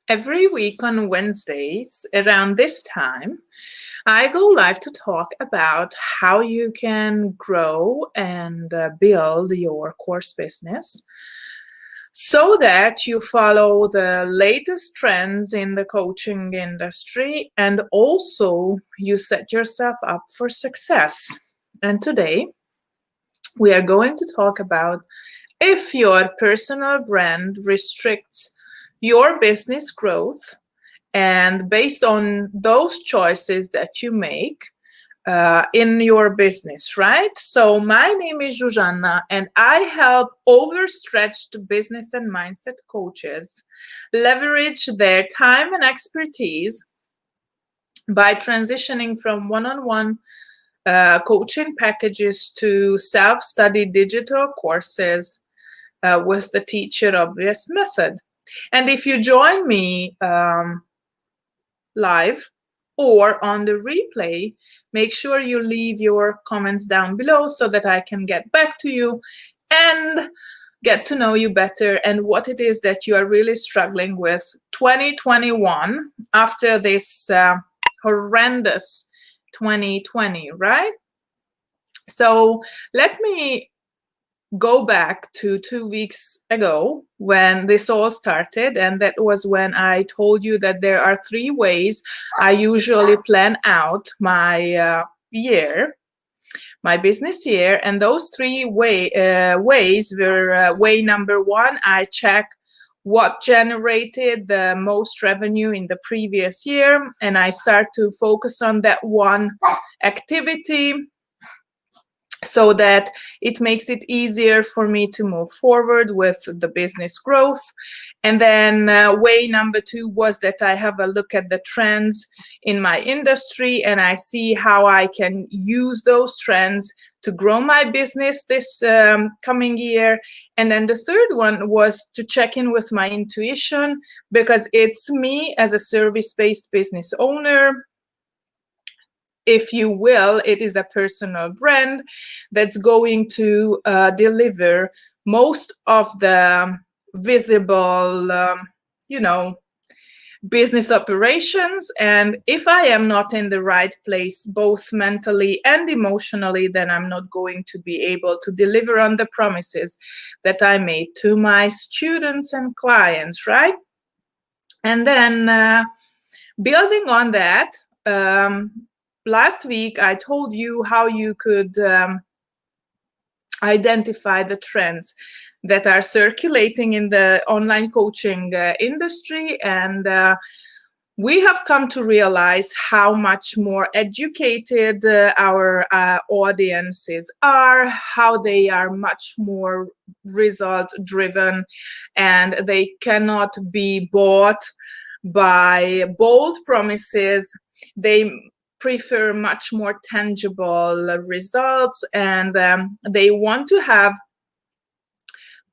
Every week on Wednesdays around this time, I go live to talk about how you can grow and build your course business so that you follow the latest trends in the coaching industry and also you set yourself up for success. And today we are going to talk about if your personal brand restricts your business growth, and based on those choices that you make in your business, right? So my name is Zsuzsanna, and I help overstretched business and mindset coaches leverage their time and expertise by transitioning from one-on-one coaching packages to self-study digital courses with the Teacher Obvious method. And if you join me live or on the replay, make sure you leave your comments down below so that I can get back to you and get to know you better and what it is that you are really struggling with 2021 after this horrendous 2020, right? So let me go back to 2 weeks ago when this all started, and that was when I told you that there are 3 ways I usually plan out my year, my business year, and those 3 ways were way number 1, I check what generated the most revenue in the previous year, and I start to focus on that one activity so that it makes it easier for me to move forward with the business growth. And then way number 2 was that I have a look at the trends in my industry and I see how I can use those trends to grow my business this coming year. And then the 3rd one was to check in with my intuition, because it's me as a service-based business owner. If you will, it is a personal brand that's going to deliver most of the visible, business operations. And if I am not in the right place, both mentally and emotionally, then I'm not going to be able to deliver on the promises that I made to my students and clients, right? And then building on that, last week, I told you how you could identify the trends that are circulating in the online coaching industry. And we have come to realize how much more educated our audiences are, how they are much more result-driven, and they cannot be bought by bold promises. They prefer much more tangible results, and they want to have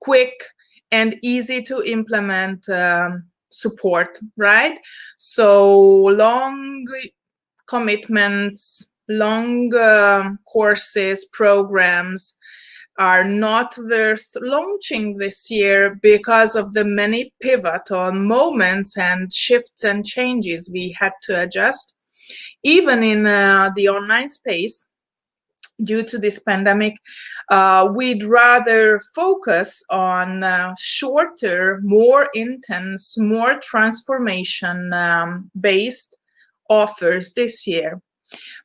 quick and easy to implement support, right? So long commitments, long courses, programs are not worth launching this year because of the many pivotal moments and shifts and changes we had to adjust. Even in the online space, due to this pandemic, we'd rather focus on shorter, more intense, more transformation-based offers this year.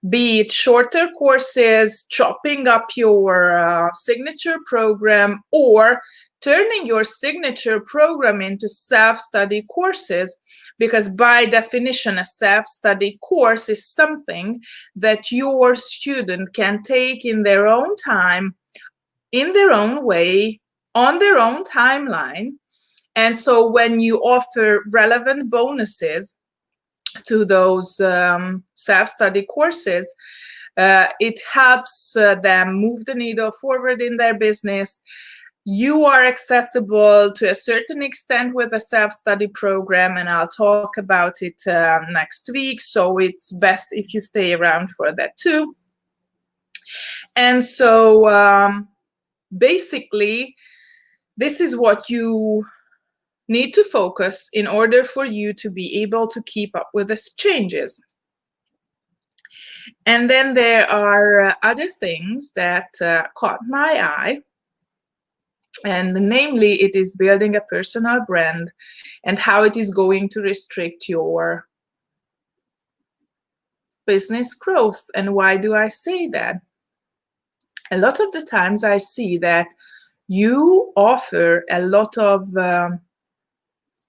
Be it shorter courses, chopping up your signature program, or turning your signature program into self-study courses, because by definition, a self-study course is something that your student can take in their own time, in their own way, on their own timeline. And so when you offer relevant bonuses to those self-study courses, it helps them move the needle forward in their business. You are accessible to a certain extent with a self-study program, and I'll talk about it next week. So it's best if you stay around for that too. And so basically, this is what you need to focus in order for you to be able to keep up with these changes. And then there are other things that caught my eye. And namely, it is building a personal brand and how it is going to restrict your business growth. And why do I say that? A lot of the times I see that you offer a lot of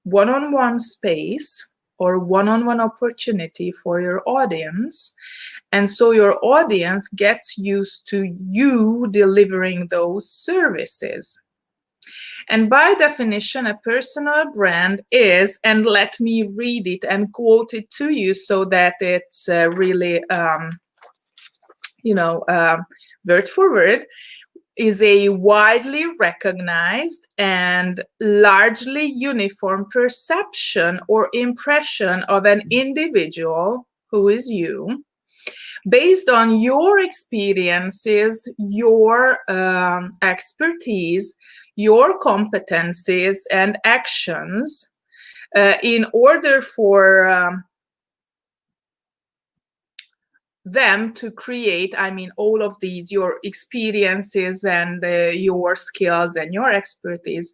one-on-one space or one-on-one opportunity for your audience. And so your audience gets used to you delivering those services. And by definition, a personal brand is, and let me read it and quote it to you so that it's really, word for word, is a widely recognized and largely uniform perception or impression of an individual, who is you, based on your experiences, your expertise, your competencies and actions in order for them to create, all of these, your experiences and your skills and your expertise,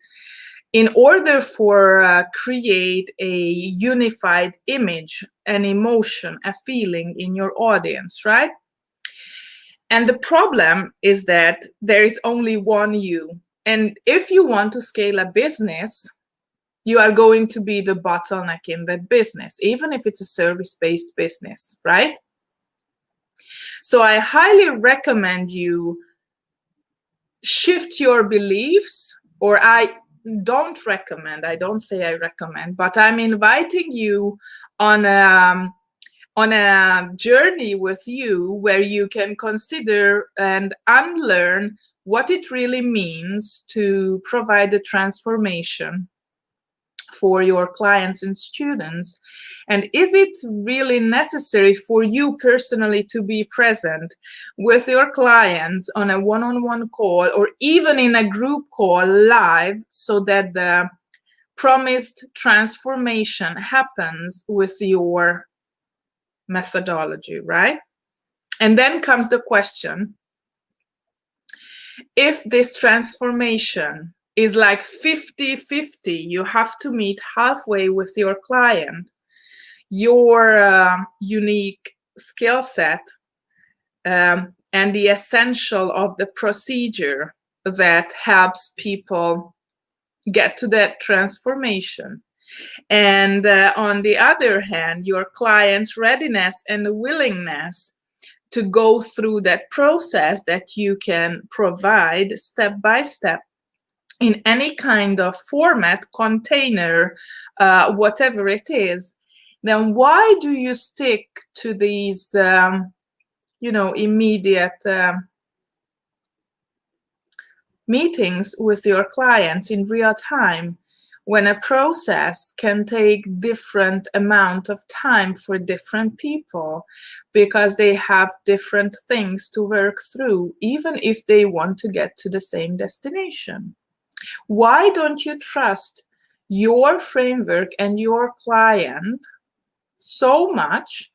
in order for create a unified image, an emotion, a feeling in your audience, right? And the problem is that there is only one you. And if you want to scale a business, you are going to be the bottleneck in that business, even if it's a service-based business, right? So I highly recommend you shift your beliefs, or I don't say I recommend, but I'm inviting you on a journey with you where you can consider and unlearn what it really means to provide a transformation for your clients and students. And is it really necessary for you personally to be present with your clients on a one-on-one call or even in a group call live so that the promised transformation happens with your methodology, right? And then comes the question, if this transformation is like 50-50, you have to meet halfway with your client, your unique skill set and the essential of the procedure that helps people get to that transformation. And on the other hand, your client's readiness and willingness to go through that process that you can provide step by step in any kind of format, container, whatever it is, then why do you stick to these, immediate meetings with your clients in real time, when a process can take different amount of time for different people because they have different things to work through, even if they want to get to the same destination? Why don't you trust your framework and your client so much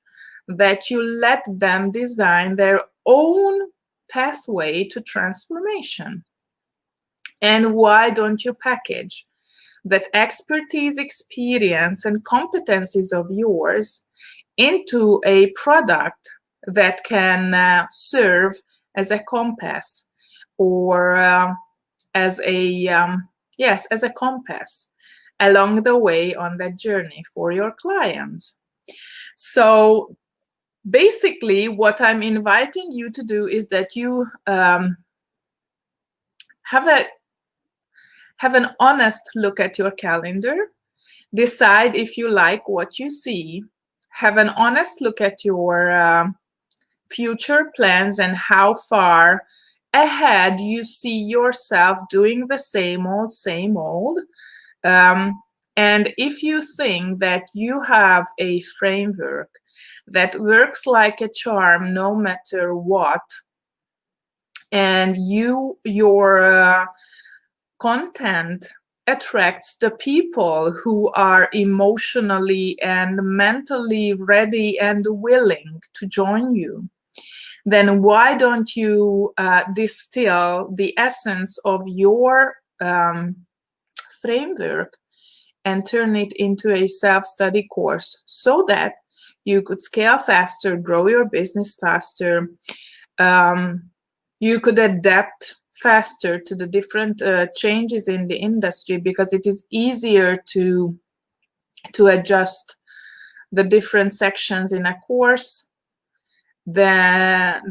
that you let them design their own pathway to transformation? And why don't you package that expertise, experience, and competencies of yours into a product that can serve as a compass or as a compass along the way on that journey for your clients? So basically, what I'm inviting you to do is that you have an honest look at your calendar, decide if you like what you see, have an honest look at your future plans and how far ahead you see yourself doing the same old. And if you think that you have a framework that works like a charm no matter what, and your content attracts the people who are emotionally and mentally ready and willing to join you, then why don't you distill the essence of your framework and turn it into a self-study course so that you could scale faster, grow your business faster, you could adapt faster to the different changes in the industry, because it is easier to adjust the different sections in a course than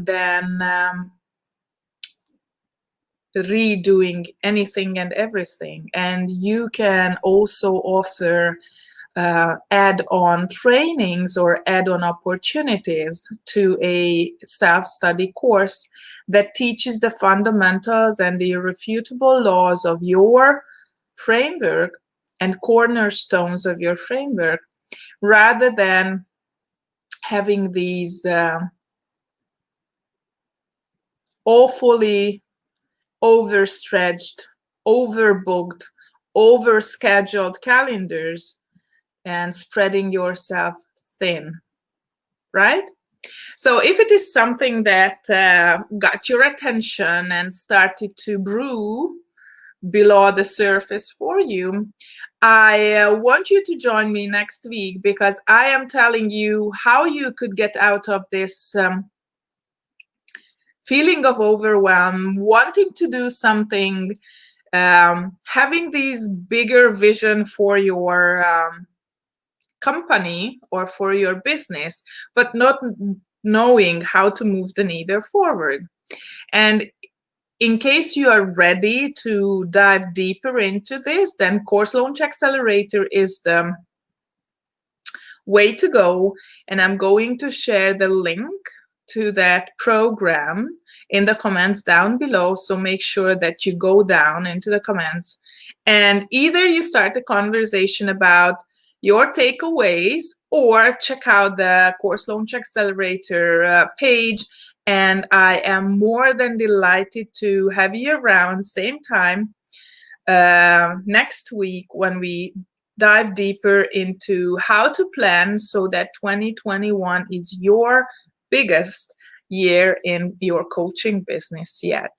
redoing anything and everything. And you can also offer add-on trainings or add-on opportunities to a self-study course that teaches the fundamentals and the irrefutable laws of your framework and cornerstones of your framework, rather than having these awfully overstretched, overbooked, overscheduled calendars and spreading yourself thin, right? So if it is something that got your attention and started to brew below the surface for you, I want you to join me next week, because I am telling you how you could get out of this feeling of overwhelm, wanting to do something, having this bigger vision for your company or for your business, but not knowing how to move the needle forward. And in case you are ready to dive deeper into this, then Course Launch Accelerator is the way to go. And I'm going to share the link to that program in the comments down below. So make sure that you go down into the comments and either you start a conversation about your takeaways, or check out the Course Launch Accelerator page. And I am more than delighted to have you around same time next week, when we dive deeper into how to plan so that 2021 is your biggest year in your coaching business yet.